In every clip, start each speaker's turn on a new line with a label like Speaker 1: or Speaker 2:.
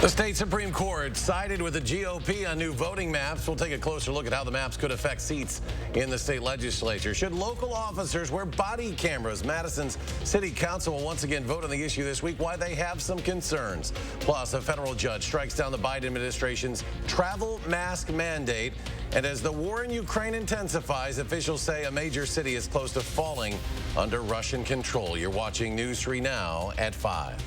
Speaker 1: The state Supreme Court sided with the GOP on new voting maps. We'll take a closer look at how the maps could affect seats in the state legislature. Should local officers wear body cameras? Madison's city council will once again vote on the issue this week, why they have some concerns. Plus, a federal judge strikes down the Biden administration's travel mask mandate. And as the war in Ukraine intensifies, officials say a major city is close to falling under Russian control. You're watching News 3 Now at 5.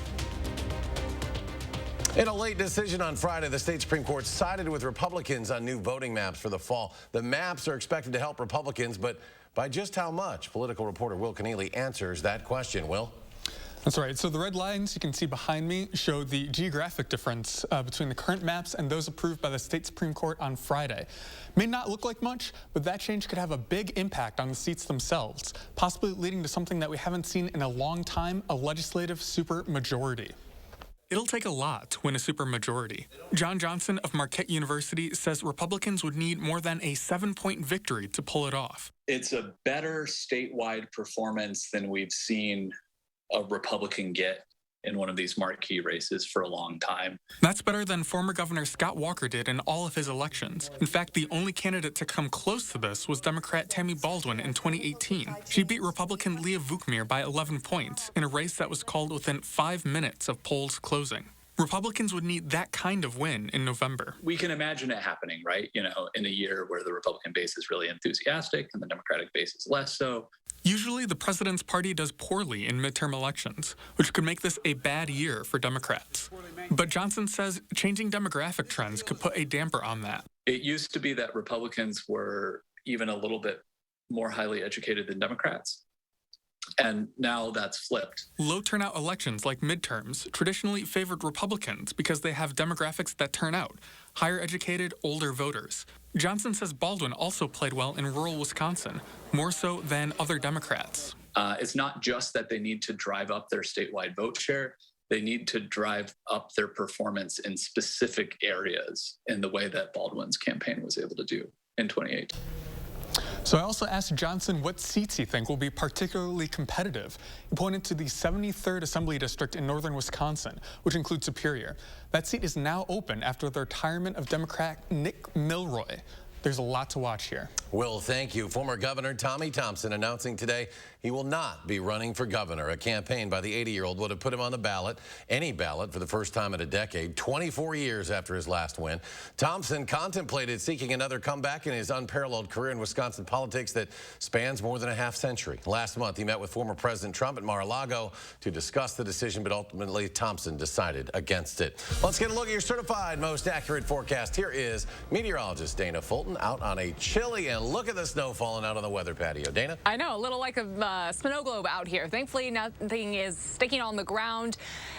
Speaker 1: In a late decision on Friday, the state Supreme Court sided with Republicans on new voting maps for the fall. The maps are expected to help Republicans, but by just how much? Political reporter Will Keneally answers that question. Will?
Speaker 2: That's right. So the red lines you can see behind me show the geographic difference between the current maps and those approved by the state Supreme Court on Friday. May not look like much, but that change could have a big impact on the seats themselves, possibly leading to something that we haven't seen in a long time, a legislative supermajority. It'll take a lot to win a supermajority. John Johnson of Marquette University says Republicans would need more than a 7-point victory to pull it off.
Speaker 3: It's a better statewide performance than we've seen a Republican get in one of these marquee races for a long time.
Speaker 2: That's better than former Governor Scott Walker did in all of his elections. In fact, the only candidate to come close to this was Democrat Tammy Baldwin in 2018. She beat Republican Leah Vukmir by 11 points in a race that was called within 5 minutes of polls closing. Republicans would need that kind of win in November.
Speaker 3: We can imagine it happening, right? In a year where the Republican base is really enthusiastic and the Democratic base is less so.
Speaker 2: Usually, the president's party does poorly in midterm elections, which could make this a bad year for Democrats. But Johnson says changing demographic trends could put a damper on that.
Speaker 3: It used to be that Republicans were even a little bit more highly educated than Democrats. And now that's flipped.
Speaker 2: Low turnout elections like midterms traditionally favored Republicans because they have demographics that turn out, higher educated, older voters. Johnson says Baldwin also played well in rural Wisconsin, more so than other Democrats.
Speaker 3: It's not just that they need to drive up their statewide vote share. They need to drive up their performance in specific areas in the way that Baldwin's campaign was able to do in 2018.
Speaker 2: So I also asked Johnson what seats he thinks will be particularly competitive. He pointed to the 73rd Assembly District in northern Wisconsin, which includes Superior. That seat is now open after the retirement of Democrat Nick Milroy. There's a lot to watch here.
Speaker 1: Will, thank you. Former Governor Tommy Thompson announcing today he will not be running for governor. A campaign by the 80-year-old would have put him on the ballot, any ballot, for the first time in a decade, 24 years after his last win. Thompson contemplated seeking another comeback in his unparalleled career in Wisconsin politics that spans more than a half-century. Last month, he met with former President Trump at Mar-a-Lago to discuss the decision, but ultimately Thompson decided against it. Let's get a look at your certified most accurate forecast. Here is meteorologist Dana Fulton out on a chilly, and look at the snow falling out on the weather patio. Dana?
Speaker 4: I know, a little like a snow globe out here. Thankfully, nothing is sticking on the ground.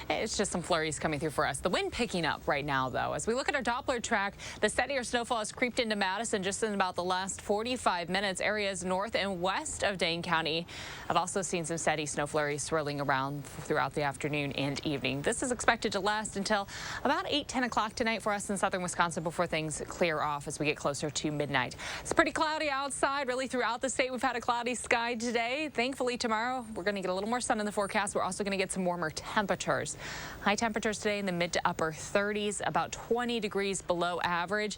Speaker 4: It's just some flurries coming through for us. The wind picking up right now, though. As we look at our Doppler track, the steadier snowfall has creeped into Madison just in about the last 45 minutes. Areas north and west of Dane County have also seen some steady snow flurries swirling around throughout the afternoon and evening. This is expected to last until about 8-10 o'clock tonight for us in southern Wisconsin before things clear off as we get closer to midnight. It's pretty cloudy outside, really throughout the state. We've had a cloudy sky today. Thankfully, tomorrow we're going to get a little more sun in the forecast. We're also going to get some warmer temperatures. High temperatures today in the mid to upper 30s, about 20 degrees below average.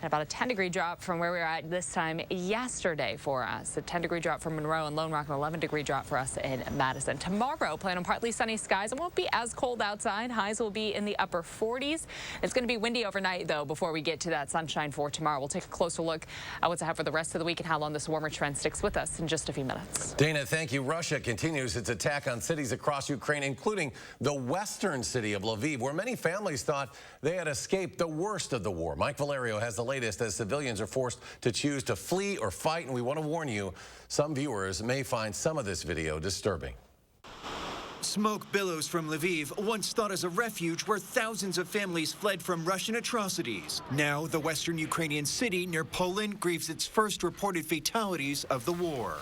Speaker 4: And about a 10-degree drop from where we were at this time yesterday for us. A 10-degree drop from Monroe and Lone Rock, an 11-degree drop for us in Madison. Tomorrow, plan on partly sunny skies. It won't be as cold outside. Highs will be in the upper 40s. It's going to be windy overnight, though, before we get to that sunshine for tomorrow. We'll take a closer look at what's ahead for the rest of the week and how long this warmer trend sticks with us in just a few minutes.
Speaker 1: Dana, thank you. Russia continues its attack on cities across Ukraine, including the western city of Lviv, where many families thought they had escaped the worst of the war. Mike Valerio has the latest as civilians are forced to choose to flee or fight, and we want to warn you, some viewers may find some of this video disturbing.
Speaker 5: Smoke billows from Lviv, once thought as a refuge where thousands of families fled from Russian atrocities. Now, the western Ukrainian city near Poland grieves its first reported fatalities of the war.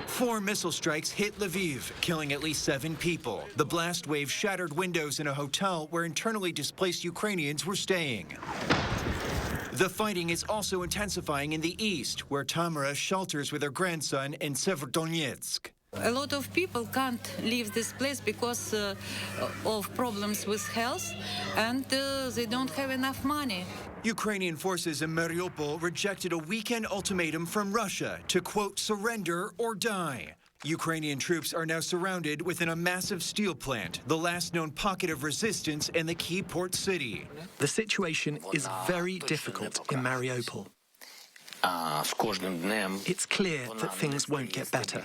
Speaker 5: 4 missile strikes hit Lviv, killing at least 7 people. The blast wave shattered windows in a hotel where internally displaced Ukrainians were staying. The fighting is also intensifying in the east, where Tamara shelters with her grandson in Severodonetsk.
Speaker 6: A lot of people can't leave this place because of problems with health, and they don't have enough money.
Speaker 5: Ukrainian forces in Mariupol rejected a weekend ultimatum from Russia to, quote, surrender or die. Ukrainian troops are now surrounded within a massive steel plant, the last known pocket of resistance in the key port city.
Speaker 7: The situation is very difficult in Mariupol. It's clear that things won't get better.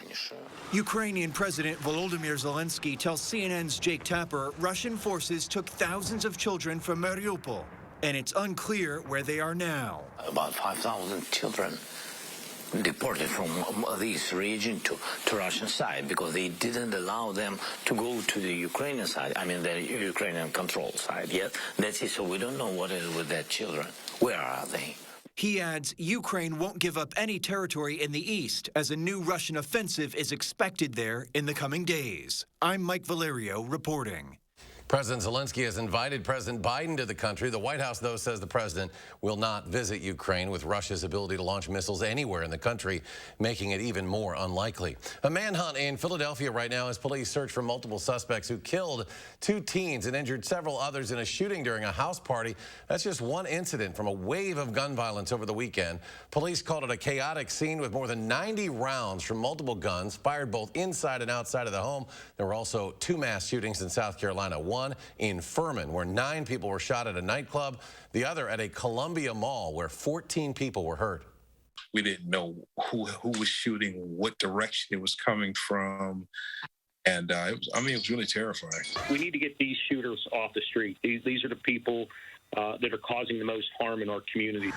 Speaker 5: Ukrainian President Volodymyr Zelensky tells CNN's Jake Tapper Russian forces took thousands of children from Mariupol, and it's unclear where they are now.
Speaker 8: About 5,000 children deported from this region to Russian side because they didn't allow them to go to the Ukrainian side, I mean the Ukrainian control side. Yes, that's it. So we don't know what is with their children. Where are they?
Speaker 5: He adds Ukraine won't give up any territory in the east as a new Russian offensive is expected there in the coming days. I'm Mike Valerio reporting.
Speaker 1: President Zelensky has invited President Biden to the country. The White House, though, says the president will not visit Ukraine, with Russia's ability to launch missiles anywhere in the country making it even more unlikely. A manhunt in Philadelphia right now as police search for multiple suspects who killed 2 teens and injured several others in a shooting during a house party. That's just one incident from a wave of gun violence over the weekend. Police called it a chaotic scene with more than 90 rounds from multiple guns fired both inside and outside of the home. There were also 2 mass shootings in South Carolina. One in Furman, where 9 people were shot at a nightclub. The other at a Columbia mall, where 14 people were hurt.
Speaker 9: We didn't know who was shooting, what direction it was coming from. And it was really terrifying.
Speaker 10: We need to get these shooters off the street. These are the people that are causing the most harm in our community.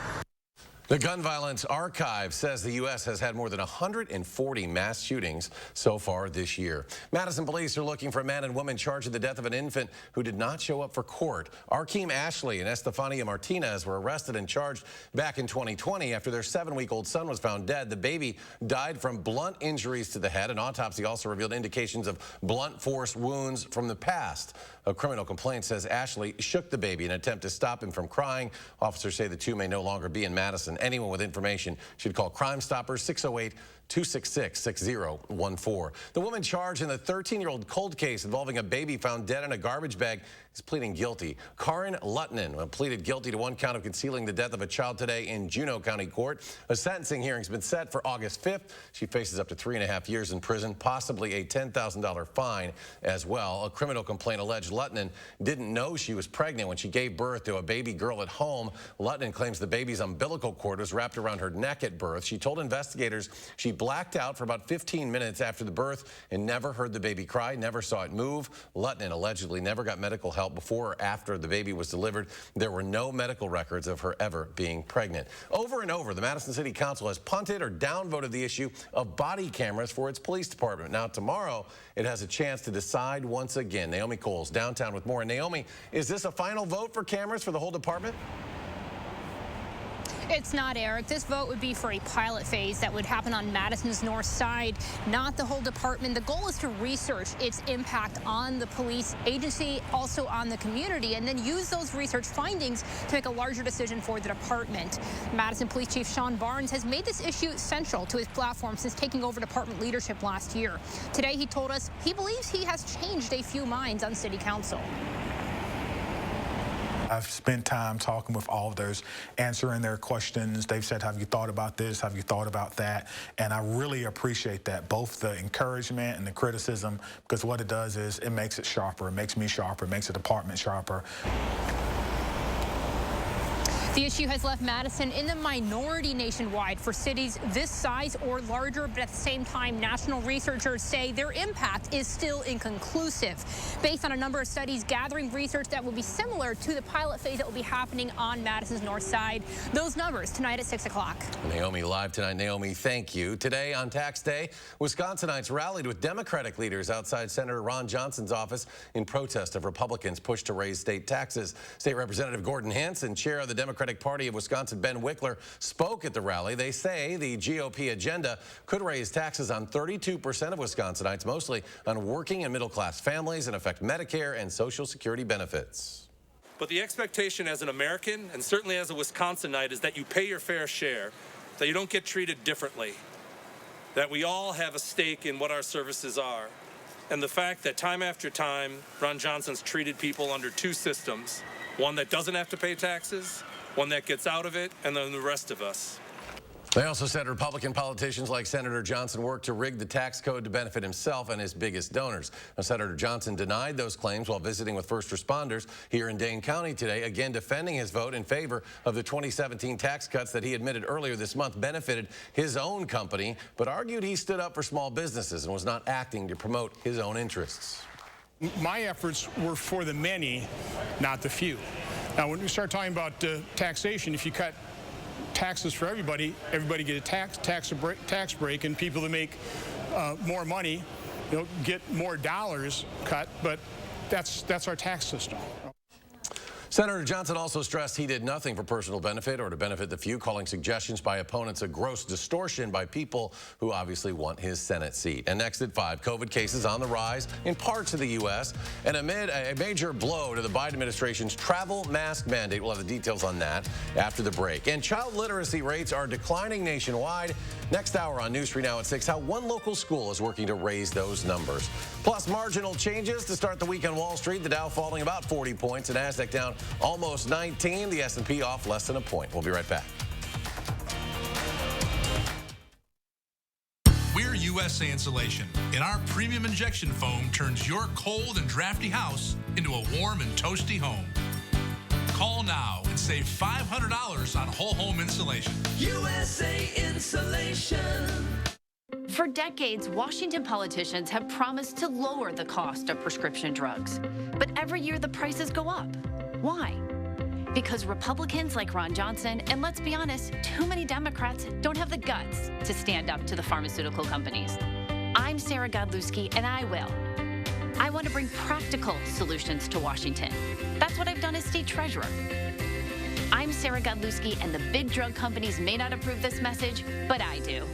Speaker 1: The Gun Violence Archive says the U.S. has had more than 140 mass shootings so far this year. Madison police are looking for a man and woman charged with the death of an infant who did not show up for court. Arkeem Ashley and Estefania Martinez were arrested and charged back in 2020 after their 7-week-old son was found dead. The baby died from blunt injuries to the head. An autopsy also revealed indications of blunt force wounds from the past. A criminal complaint says Ashley shook the baby in an attempt to stop him from crying. Officers say the 2 may no longer be in Madison. Anyone with information should call Crime Stoppers 608-266-6014. The woman charged in the 13-year-old cold case involving a baby found dead in a garbage bag is pleading guilty. Karin Lutnan pleaded guilty to 1 count of concealing the death of a child today in Juneau County Court. A sentencing hearing has been set for August 5th. She faces up to 3.5 years in prison, possibly a $10,000 fine as well. A criminal complaint alleged Lutnan didn't know she was pregnant when she gave birth to a baby girl at home. Lutnan claims the baby's umbilical cord was wrapped around her neck at birth. She told investigators she blacked out for about 15 minutes after the birth and never heard the baby cry, never saw it move. Lutnan allegedly never got medical help before or after the baby was delivered. There were no medical records of her ever being pregnant. Over and over, the Madison City Council has punted or downvoted the issue of body cameras for its police department. Now, tomorrow, it has a chance to decide once again. Naomi Coles, downtown with more. And Naomi, is this a final vote for cameras for the whole department?
Speaker 11: It's not, Eric. This vote would be for a pilot phase that would happen on Madison's north side, not the whole department. The goal is to research its impact on the police agency, also on the community, and then use those research findings to make a larger decision for the department. Madison Police Chief Sean Barnes has made this issue central to his platform since taking over department leadership last year. Today, he told us he believes he has changed a few minds on City Council.
Speaker 12: I've spent time talking with officers, answering their questions. They've said, have you thought about this? Have you thought about that? And I really appreciate that, both the encouragement and the criticism, because what it does is it makes it sharper. It makes me sharper. It makes the department sharper.
Speaker 11: The issue has left Madison in the minority nationwide for cities this size or larger, but at the same time, national researchers say their impact is still inconclusive. Based on a number of studies gathering research that will be similar to the pilot phase that will be happening on Madison's north side. Those numbers tonight at 6 o'clock.
Speaker 1: Naomi live tonight. Naomi, thank you. Today on Tax Day, Wisconsinites rallied with Democratic leaders outside Senator Ron Johnson's office in protest of Republicans' push to raise state taxes. State Representative Gordon Hanson, chair of the Democratic Party of Wisconsin, Ben Wickler, spoke at the rally. They say the GOP agenda could raise taxes on 32% of Wisconsinites, mostly on working and middle-class families, and affect Medicare and Social Security benefits.
Speaker 13: But the expectation as an American, and certainly as a Wisconsinite, is that you pay your fair share, that you don't get treated differently. that we all have a stake in what our services are. And the fact that time after time, Ron Johnson's treated people under two systems, one that doesn't have to pay taxes, one that gets out of it, and then the rest of us.
Speaker 1: They also said Republican politicians like Senator Johnson worked to rig the tax code to benefit himself and his biggest donors. Now, Senator Johnson denied those claims while visiting with first responders here in Dane County today, again defending his vote in favor of the 2017 tax cuts that he admitted earlier this month benefited his own company, but argued he stood up for small businesses and was not acting to promote his own interests.
Speaker 14: My efforts were for the many, not the few. Now, when we start talking about taxation, if you cut taxes for everybody get a tax break, and people that make more money, get more dollars cut. But that's our tax system.
Speaker 1: Senator Johnson also stressed he did nothing for personal benefit or to benefit the few, calling suggestions by opponents a gross distortion by people who obviously want his Senate seat. And next at 5, COVID cases on the rise in parts of the U.S. and amid a major blow to the Biden administration's travel mask mandate. We'll have the details on that after the break. And child literacy rates are declining nationwide. Next hour on News 3 Now at 6, how one local school is working to raise those numbers. Plus, marginal changes to start the week on Wall Street. The Dow falling about 40 points, the Nasdaq down almost 19, the S&P off less than a point. We'll be right back.
Speaker 15: We're USA Insulation, and our premium injection foam turns your cold and drafty house into a warm and toasty home. Call now and save $500 on whole home insulation.
Speaker 16: USA Insulation.
Speaker 17: For decades, Washington politicians have promised to lower the cost of prescription drugs. But every year the prices go up. Why? Because Republicans like Ron Johnson, and let's be honest, too many Democrats don't have the guts to stand up to the pharmaceutical companies. I'm Sarah Godlewski, and I will. I want to bring practical solutions to Washington. That's what I've done as state treasurer. I'm Sarah Godlewski, and the big drug companies may not approve this message, but I do.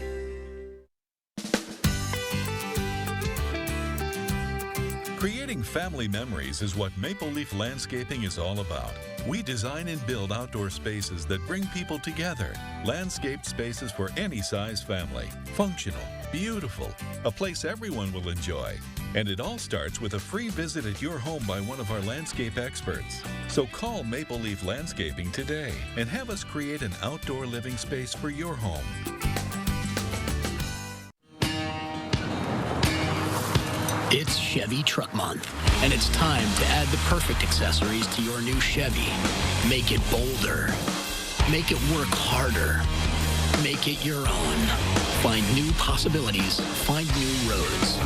Speaker 18: Creating family memories is what Maple Leaf Landscaping is all about. We design and build outdoor spaces that bring people together. Landscaped spaces for any size family. Functional, beautiful, a place everyone will enjoy. And it all starts with a free visit at your home by one of our landscape experts. So call Maple Leaf Landscaping today and have us create an outdoor living space for your home.
Speaker 19: It's Chevy Truck Month, and it's time to add the perfect accessories to your new Chevy. Make it bolder. Make it work harder. Make it your own. Find new possibilities. Find new roads.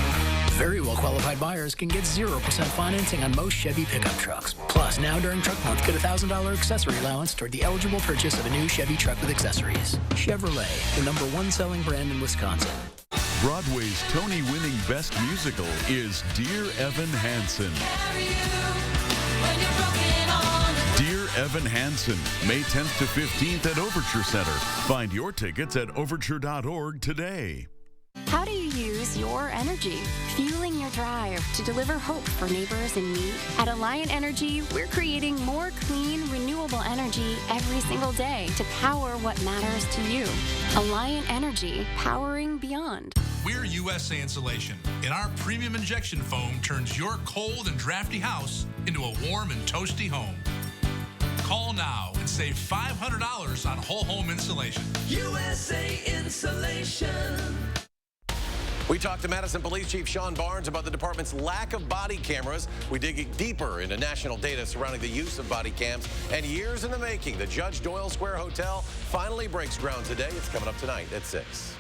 Speaker 19: Very well-qualified buyers can get 0% financing on most Chevy pickup trucks. Plus, now during Truck Month, get a $1,000 accessory allowance toward the eligible purchase of a new Chevy truck with accessories. Chevrolet, the #1 selling brand in Wisconsin.
Speaker 20: Broadway's Tony-winning Best Musical is Dear Evan Hansen. Dear Evan Hansen, May 10th to 15th at Overture Center. Find your tickets at overture.org today.
Speaker 21: How do you use your energy? Fueling your drive to deliver hope for neighbors in need? At Alliant Energy, we're creating more clean, renewable energy every single day to power what matters to you. Alliant Energy, powering beyond.
Speaker 15: We're USA Insulation, and our premium injection foam turns your cold and drafty house into a warm and toasty home. Call now and save $500 on whole home insulation.
Speaker 16: USA Insulation.
Speaker 1: We talked to Madison Police Chief Sean Barnes about the department's lack of body cameras. We dig deeper into national data surrounding the use of body cams. And years in the making, the Judge Doyle Square Hotel finally breaks ground today. It's coming up tonight at 6.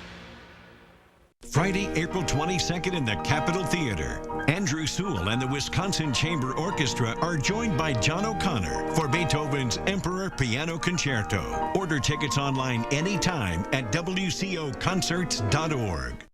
Speaker 22: Friday, April 22nd in the Capitol Theater. Andrew Sewell and the Wisconsin Chamber Orchestra are joined by John O'Connor for Beethoven's Emperor Piano Concerto. Order tickets online anytime at wcoconcerts.org.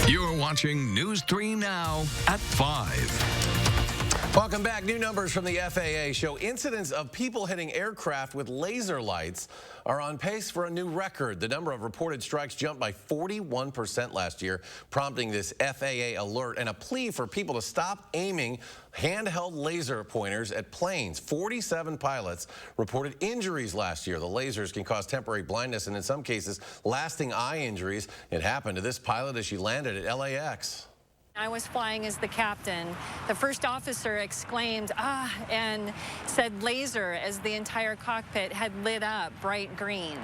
Speaker 23: You're watching News 3 Now at 5.
Speaker 1: Welcome back. New numbers from the FAA show incidents of people hitting aircraft with laser lights are on pace for a new record. The number of reported strikes jumped by 41% last year, prompting this FAA alert and a plea for people to stop aiming handheld laser pointers at planes. 47 pilots reported injuries last year. The lasers can cause temporary blindness and in some cases lasting eye injuries. It happened to this pilot as she landed at LAX.
Speaker 2: I was flying as the captain. The first officer exclaimed, "Ah," and said laser as the entire cockpit had lit up bright green.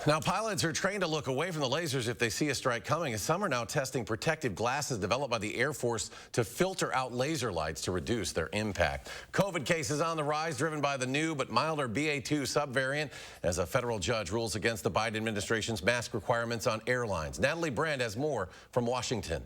Speaker 1: Now, pilots are trained to look away from the lasers if they see a strike coming, and some are now testing protective glasses developed by the Air Force to filter out laser lights to reduce their impact. COVID cases on the rise, driven by the new but milder BA.2 subvariant, as a federal judge rules against the Biden administration's mask requirements on airlines. Natalie Brand has more from Washington.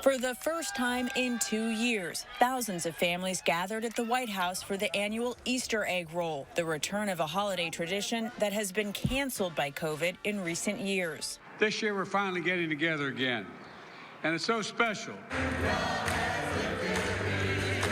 Speaker 3: For the first time in 2 years, thousands of families gathered at the White House for the annual Easter egg roll, the return of a holiday tradition that has been canceled by COVID in recent years.
Speaker 23: This year, we're finally getting together again, and it's so special.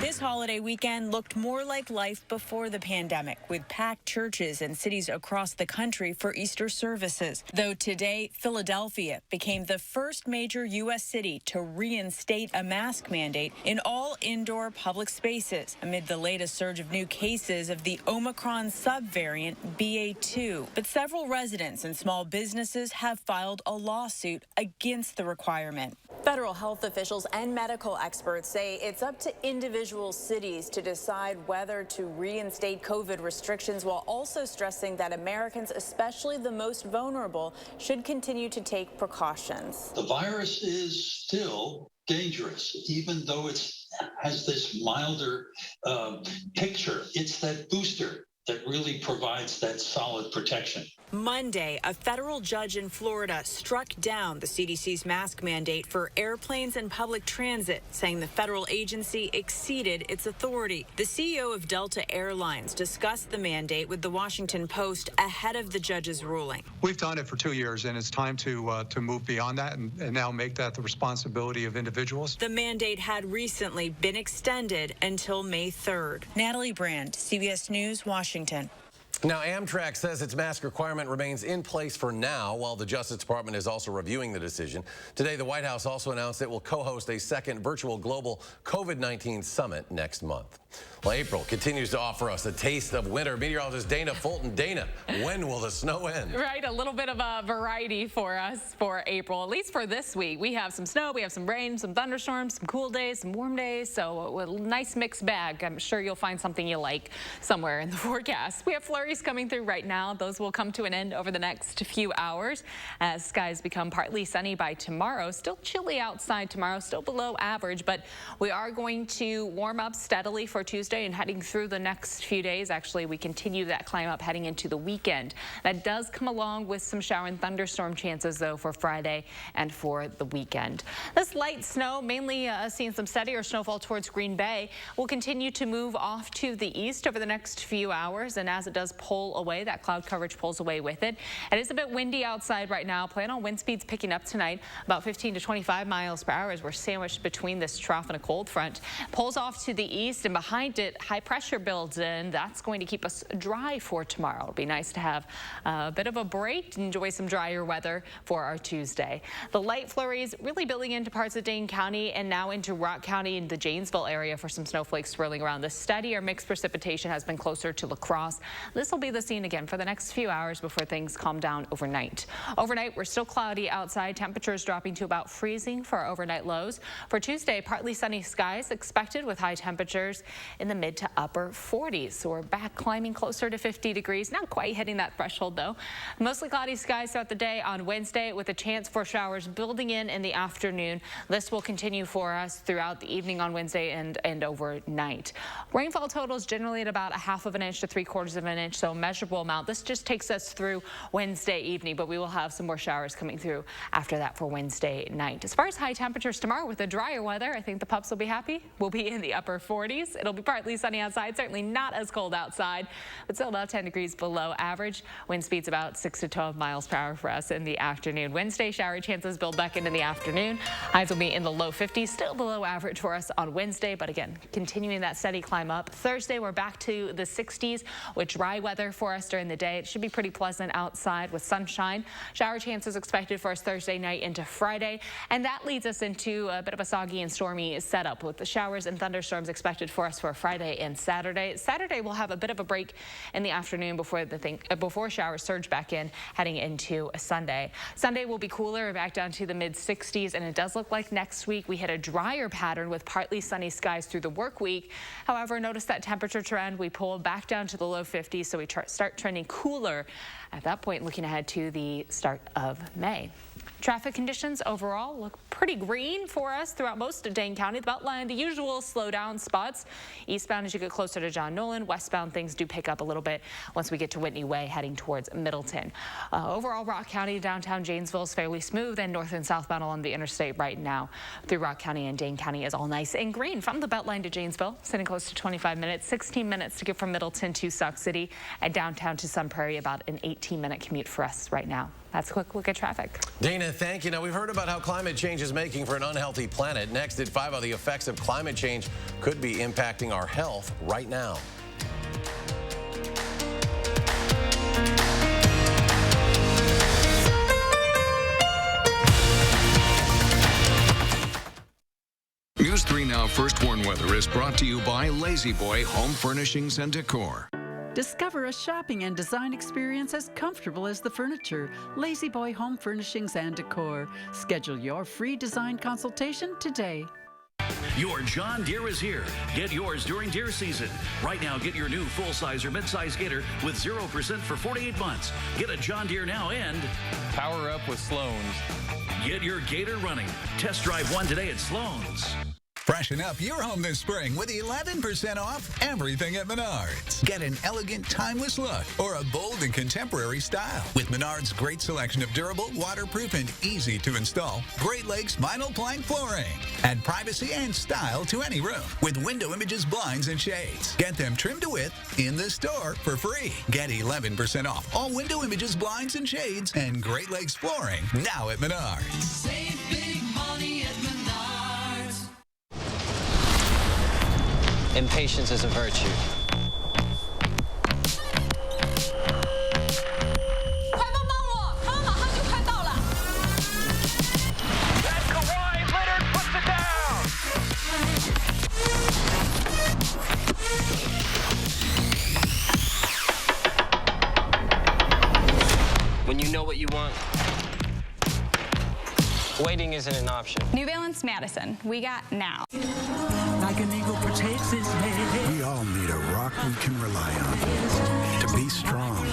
Speaker 3: This holiday weekend looked more like life before the pandemic, with packed churches in cities across the country for Easter services. Though today, Philadelphia became the first major U.S. city to reinstate a mask mandate in all indoor public spaces amid the latest surge of new cases of the Omicron subvariant BA.2. But several residents and small businesses have filed a lawsuit against the requirement.
Speaker 24: Federal health officials and medical experts say it's up to individual cities to decide whether to reinstate COVID restrictions, while also stressing that Americans, especially the most vulnerable, should continue to take precautions.
Speaker 25: The virus is still dangerous, even though it has this milder picture. It's that booster that really provides that solid protection.
Speaker 3: Monday, a federal judge in Florida struck down the CDC's mask mandate for airplanes and public transit, saying the federal agency exceeded its authority. The CEO of Delta Airlines discussed the mandate with the Washington Post ahead of the judge's ruling.
Speaker 26: We've done it for 2 years, and it's time to move beyond that and now make that the responsibility of individuals.
Speaker 3: The mandate had recently been extended until May 3rd. Natalie Brand, CBS News, Washington.
Speaker 1: Now, Amtrak says its mask requirement remains in place for now, while the Justice Department is also reviewing the decision. Today, the White House also announced it will co-host a second virtual global COVID-19 summit next month. Well, April continues to offer us a taste of winter. Meteorologist Dana Fulton. Dana, when will the snow end?
Speaker 4: Right, a little bit of a variety for us for April, at least for this week. We have some snow, we have some rain, some thunderstorms, some cool days, some warm days, so a nice mixed bag. I'm sure you'll find something you like somewhere in the forecast. We have flurries coming through right now. Those will come to an end over the next few hours as skies become partly sunny by tomorrow. Still chilly outside tomorrow, still below average, but we are going to warm up steadily for Tuesday and heading through the next few days. Actually, we continue that climb up heading into the weekend. That does come along with some shower and thunderstorm chances, though, for Friday and for the weekend. This light snow, mainly seeing some steadier snowfall towards Green Bay, will continue to move off to the east over the next few hours, and as it does pull away, that cloud coverage pulls away with it. It is a bit windy outside right now. Plan on wind speeds picking up tonight, about 15 to 25 miles per hour as we're sandwiched between this trough and a cold front. Pulls off to the east, and behind it, high pressure builds in. That's going to keep us dry for tomorrow. It'll be nice to have a bit of a break, enjoy some drier weather for our Tuesday. The light flurries really building into parts of Dane County and now into Rock County and the Janesville area for some snowflakes swirling around. The steadier mixed precipitation has been closer to La Crosse. This will be the scene again for the next few hours before things calm down overnight. Overnight, we're still cloudy outside. Temperatures dropping to about freezing for our overnight lows. For Tuesday, partly sunny skies expected with high temperatures in the mid to upper 40s. So we're back climbing closer to 50 degrees. Not quite hitting that threshold, though. Mostly cloudy skies throughout the day on Wednesday with a chance for showers building in the afternoon. This will continue for us throughout the evening on Wednesday and overnight. Rainfall totals generally at about 1/2 inch to 3/4 of an inch so a measurable amount. This just takes us through Wednesday evening, but we will have some more showers coming through after that for Wednesday night. As far as high temperatures tomorrow with the drier weather, I think the pups will be happy. We'll be in the upper 40s. It'll be partly sunny outside, certainly not as cold outside, but still about 10 degrees below average. Wind speeds about 6 to 12 miles per hour for us in the afternoon. Wednesday, shower chances build back into the afternoon. Highs will be in the low 50s, still below average for us on Wednesday, but again, continuing that steady climb up. Thursday, we're back to the 60s with dry weather for us during the day. It should be pretty pleasant outside with sunshine. Shower chances expected for us Thursday night into Friday, and that leads us into a bit of a soggy and stormy setup with the showers and thunderstorms expected for us for Friday and Saturday. Saturday, we'll have a bit of a break in the afternoon before showers surge back in heading into a Sunday. Sunday will be cooler, back down to the mid-60s, and it does look like next week we hit a drier pattern with partly sunny skies through the work week. However, notice that temperature trend, we pull back down to the low 50s, so we start trending cooler at that point, looking ahead to the start of May. Traffic conditions overall look pretty green for us throughout most of Dane County. The Beltline, the usual slowdown spots. Eastbound as you get closer to John Nolan. Westbound, things do pick up a little bit once we get to Whitney Way heading towards Middleton. Overall, Rock County, downtown Janesville is fairly smooth, and north and southbound along the interstate right now through Rock County and Dane County is all nice and green. From the Beltline to Janesville, sitting close to 25 minutes, 16 minutes to get from Middleton to Sauk City, and downtown to Sun Prairie, about an 18-minute commute for us right now. That's a quick look at traffic.
Speaker 1: Dana, thank you. Now, we've heard about how climate change is making for an unhealthy planet. Next at 5, how the effects of climate change could be impacting our health right now.
Speaker 5: News 3 Now First Warn Weather is brought to you by Lazy Boy Home Furnishings and Decor.
Speaker 6: Discover a shopping and design experience as comfortable as the furniture. Lazy Boy Home Furnishings and Decor. Schedule your free design consultation today.
Speaker 7: Your John Deere is here. Get yours during deer season. Right now, get your new full-size or mid-size Gator with 0% for 48 months. Get a John Deere now and
Speaker 8: power up with Sloan's.
Speaker 7: Get your Gator running. Test drive one today at Sloan's.
Speaker 9: Freshen up your home this spring with 11% off everything at Menards. Get an elegant, timeless look or a bold and contemporary style with Menards' great selection of durable, waterproof, and easy to install Great Lakes vinyl plank flooring. Add privacy and style to any room with window images, blinds, and shades. Get them trimmed to width in the store for free. Get 11% off all window images, blinds, and shades and Great Lakes flooring now at Menards.
Speaker 16: Save big money at Menards.
Speaker 10: Impatience is a virtue. When you know what you want, waiting isn't an option.
Speaker 27: New Balance Madison, we got now.
Speaker 28: Like an eagle protects its nest.
Speaker 29: We all need a rock we can rely on. To be strong.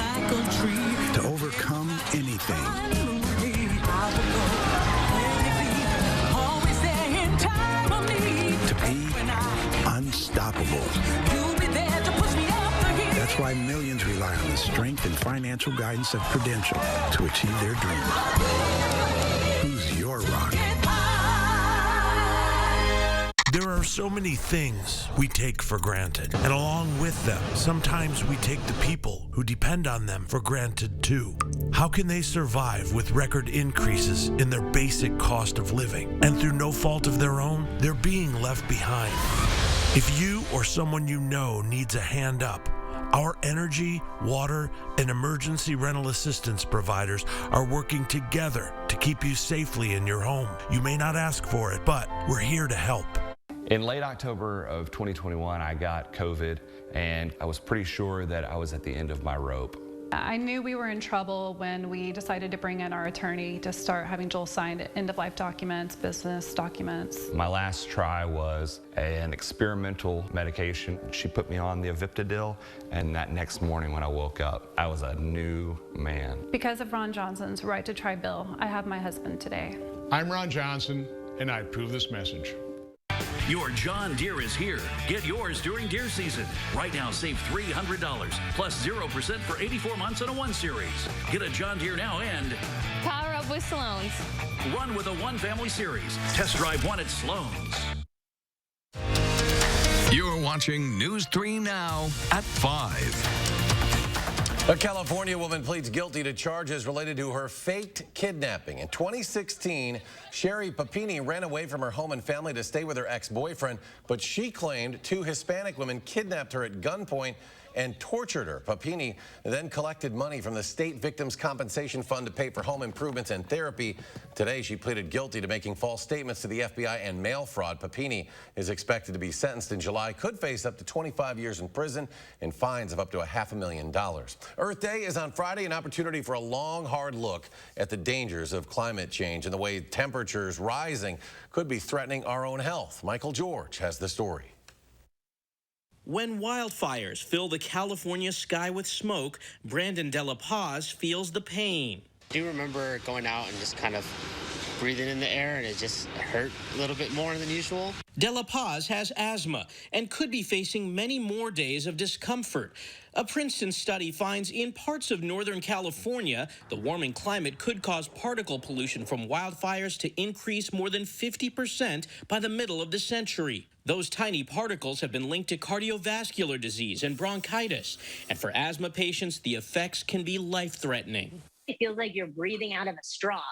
Speaker 29: To overcome anything. To be unstoppable. That's why millions rely on the strength and financial guidance of Prudential to achieve their dreams. Who's your rock?
Speaker 30: There are so many things we take for granted, and along with them, sometimes we take the people who depend on them for granted too. How can they survive with record increases in their basic cost of living? And through no fault of their own, they're being left behind. If you or someone you know needs a hand up, our energy, water, and emergency rental assistance providers are working together to keep you safely in your home. You may not ask for it, but we're here to help.
Speaker 31: In late October of 2021, I got COVID, and I was pretty sure that I was at the end of my rope.
Speaker 32: I knew we were in trouble when we decided to bring in our attorney to start having Joel sign end-of-life documents, business documents.
Speaker 31: My last try was an experimental medication. She put me on the Aviptadil, and that next morning when I woke up, I was a new man.
Speaker 32: Because of Ron Johnson's right to try bill, I have my husband today.
Speaker 14: I'm Ron Johnson, and I approve this message.
Speaker 7: Your John Deere is here. Get yours during deer season. Right now, save $300 plus 0% for 84 months on a 1 Series. Get a John Deere now and
Speaker 27: Power up with Sloan's.
Speaker 7: run with a 1 Family Series. Test drive one at Sloan's.
Speaker 5: You're watching News 3 Now at 5.
Speaker 1: A California woman pleads guilty to charges related to her faked kidnapping. In 2016, Sherry Papini ran away from her home and family to stay with her ex-boyfriend, but she claimed 2 Hispanic women kidnapped her at gunpoint and tortured her. Papini then collected money from the State Victims Compensation Fund to pay for home improvements and therapy. Today, she pleaded guilty to making false statements to the FBI and mail fraud. Papini is expected to be sentenced in July, could face up to 25 years in prison and fines of up to $500,000. Earth Day is on Friday, an opportunity for a long, hard look at the dangers of climate change and the way temperatures rising could be threatening our own health. Michael George has the story.
Speaker 2: When wildfires fill the California sky with smoke, Brandon De La Paz feels the pain.
Speaker 10: Do you remember going out and just kind of breathing in the air and it just hurt a little bit more than usual?
Speaker 2: De La Paz has asthma and could be facing many more days of discomfort. A Princeton study finds in parts of Northern California, the warming climate could cause particle pollution from wildfires to increase more than 50% by the middle of the century. Those tiny particles have been linked to cardiovascular disease and bronchitis. And for asthma patients, the effects can be life-threatening.
Speaker 11: It feels like you're breathing out of a straw.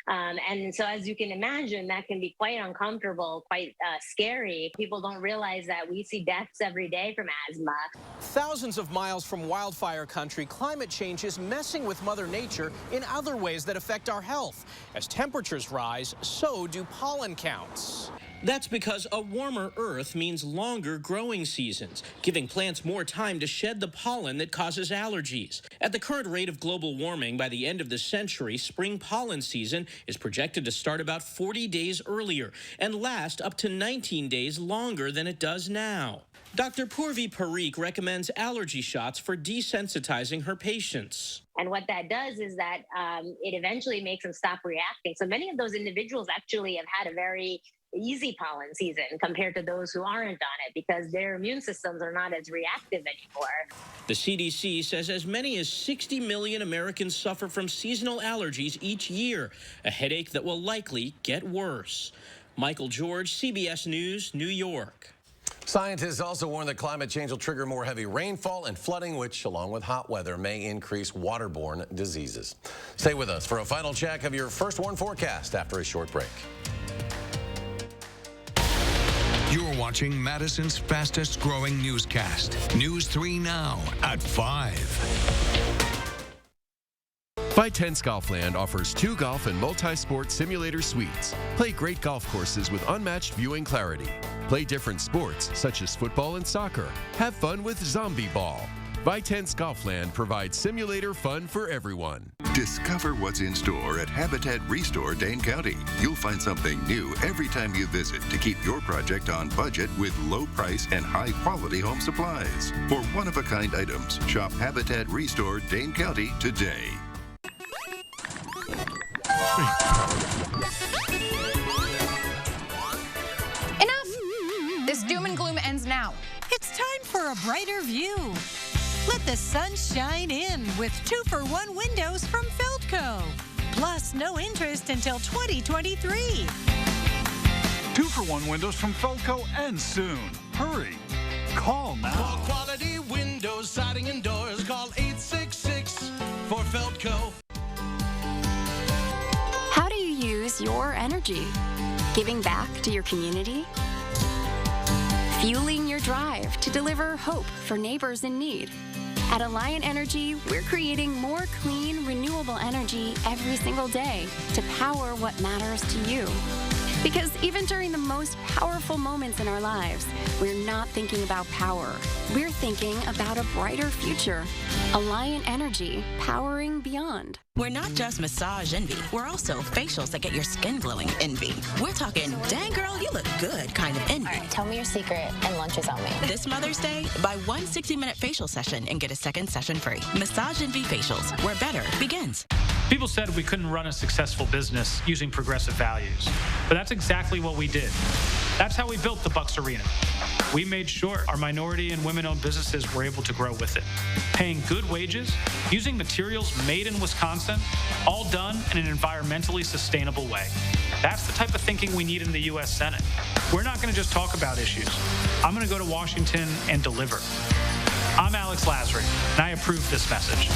Speaker 11: And so as you can imagine, that can be quite uncomfortable, quite scary. People don't realize that we see deaths every day from asthma.
Speaker 2: Thousands of miles from wildfire country, climate change is messing with Mother Nature in other ways that affect our health. As temperatures rise, so do pollen counts. That's because a warmer Earth means longer growing seasons, giving plants more time to shed the pollen that causes allergies. At the current rate of global warming, by the end of the century, spring pollen season is projected to start about 40 days earlier and last up to 19 days longer than it does now. Dr. Purvi Parikh recommends allergy shots for desensitizing her patients.
Speaker 11: And what that does is that it eventually makes them stop reacting. So many of those individuals actually have had a very easy pollen season compared to those who aren't on it because their immune systems are not as reactive anymore.
Speaker 2: The CDC says as many as 60 million Americans suffer from seasonal allergies each year, a headache that will likely get worse. Michael George, CBS News, New York.
Speaker 1: Scientists also warn that climate change will trigger more heavy rainfall and flooding, which, along with hot weather, may increase waterborne diseases. Stay with us for a final check of your First Warn forecast after a short break.
Speaker 5: You're watching Madison's fastest growing newscast, News 3 Now at 5.
Speaker 12: By10's Golfland offers 2 golf and multi-sport simulator suites. Play great golf courses with unmatched viewing clarity. Play different sports such as football and soccer. Have fun with Zombie Ball. By10's Golfland provides simulator fun for everyone.
Speaker 13: Discover what's in store at Habitat Restore Dane County. You'll find something new every time you visit to keep your project on budget with low price and high quality home supplies. For one-of-a-kind items, shop Habitat Restore Dane County today.
Speaker 15: Enough! This doom and gloom ends now.
Speaker 17: It's time for a brighter view. Let the sun shine in with 2-for-1 windows from Feldco. Plus, no interest until 2023.
Speaker 18: 2-for-1 windows from Feldco end soon. Hurry. Call now.
Speaker 19: For quality windows, siding, and doors, call 866 for Feldco.
Speaker 20: How do you use your energy? Giving back to your community? Fueling your drive to deliver hope for neighbors in need? At Alliant Energy, we're creating more clean, renewable energy every single day to power what matters to you. Because even during the most powerful moments in our lives, we're not thinking about power. We're thinking about a brighter future. Alliant Energy, powering beyond.
Speaker 21: We're not just massage envy. We're also facials that get your skin glowing envy. We're talking, dang girl, you look good kind of envy.
Speaker 24: All right, tell me your secret and lunch is on me.
Speaker 21: This Mother's Day, buy one 60-minute facial session and get a second session free. Massage envy facials, where better begins.
Speaker 22: People said we couldn't run a successful business using progressive values, but that's exactly what we did.
Speaker 3: That's how we built the Bucks Arena. We made sure our minority and women-owned businesses were able to grow with it. Paying good wages, using materials made in Wisconsin, all done in an environmentally sustainable way. That's the type of thinking we need in the U.S. Senate. We're not going to just talk about issues. I'm going to go to Washington and deliver. I'm Alex Lasry, and I approve this message.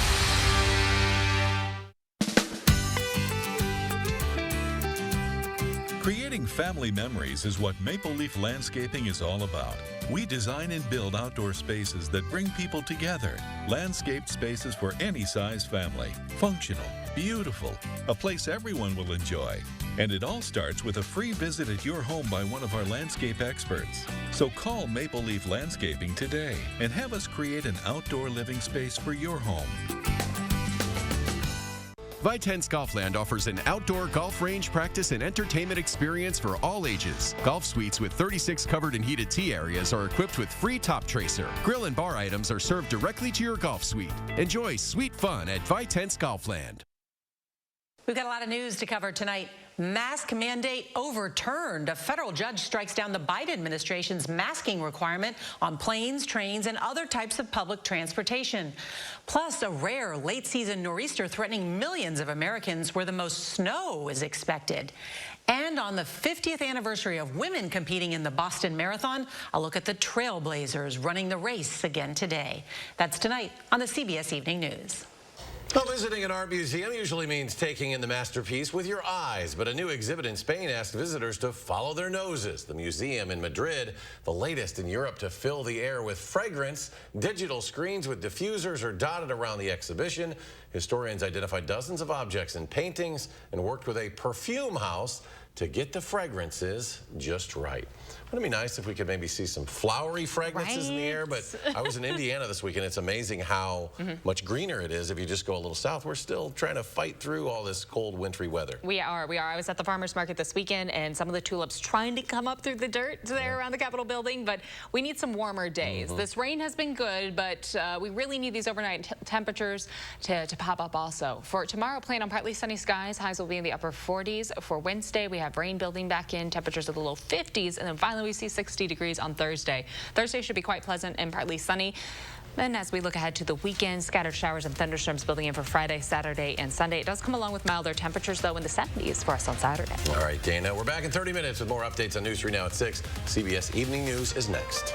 Speaker 4: Creating family memories is what Maple Leaf Landscaping is all about. We design and build outdoor spaces that bring people together. Landscaped spaces for any size family. Functional, beautiful, a place everyone will enjoy. And it all starts with a free visit at your home by one of our landscape experts. So call Maple Leaf Landscaping today and have us create an outdoor living space for your home.
Speaker 12: Vitense Golfland offers an outdoor golf range practice and entertainment experience for all ages. Golf suites with 36 covered and heated tee areas are equipped with free top tracer. Grill and bar items are served directly to your golf suite. Enjoy sweet fun at Vitense Golfland.
Speaker 6: We've got a lot of news to cover tonight. Mask mandate overturned. A federal judge strikes down the Biden administration's masking requirement on planes, trains, and other types of public transportation. Plus, a rare late-season nor'easter threatening millions of Americans where the most snow is expected. And on the 50th anniversary of women competing in the Boston Marathon, a look at the Trailblazers running the race again today. That's tonight on the CBS Evening News.
Speaker 1: Well, visiting an art museum usually means taking in the masterpiece with your eyes, but a new exhibit in Spain asked visitors to follow their noses. The museum in Madrid, the latest in Europe to fill the air with fragrance. Digital screens with diffusers are dotted around the exhibition. Historians identified dozens of objects and paintings and worked with a perfume house to get the fragrances just right. Wouldn't it be nice if we could maybe see some flowery fragrances in the air? But I was in Indiana this week, and it's amazing how much greener it is if you just go a little south. We're still trying to fight through all this cold, wintry weather.
Speaker 8: We are. I was at the farmer's market this weekend, and some of the tulips trying to come up through the dirt there around the Capitol building, but we need some warmer days. This rain has been good, but we really need these overnight temperatures to pop up also. For tomorrow, plan on partly sunny skies. Highs will be in the upper 40s. For Wednesday, we have rain building back in, temperatures of the low 50s, and then finally we see 60 degrees on Thursday. Thursday should be quite pleasant and partly sunny. Then as we look ahead to the weekend, scattered showers and thunderstorms building in for Friday, Saturday, and Sunday. It does come along with milder temperatures, though, in the 70s for us on Saturday.
Speaker 1: All right, Dana, we're back in 30 minutes with more updates on News 3 Now at 6. CBS Evening News is next.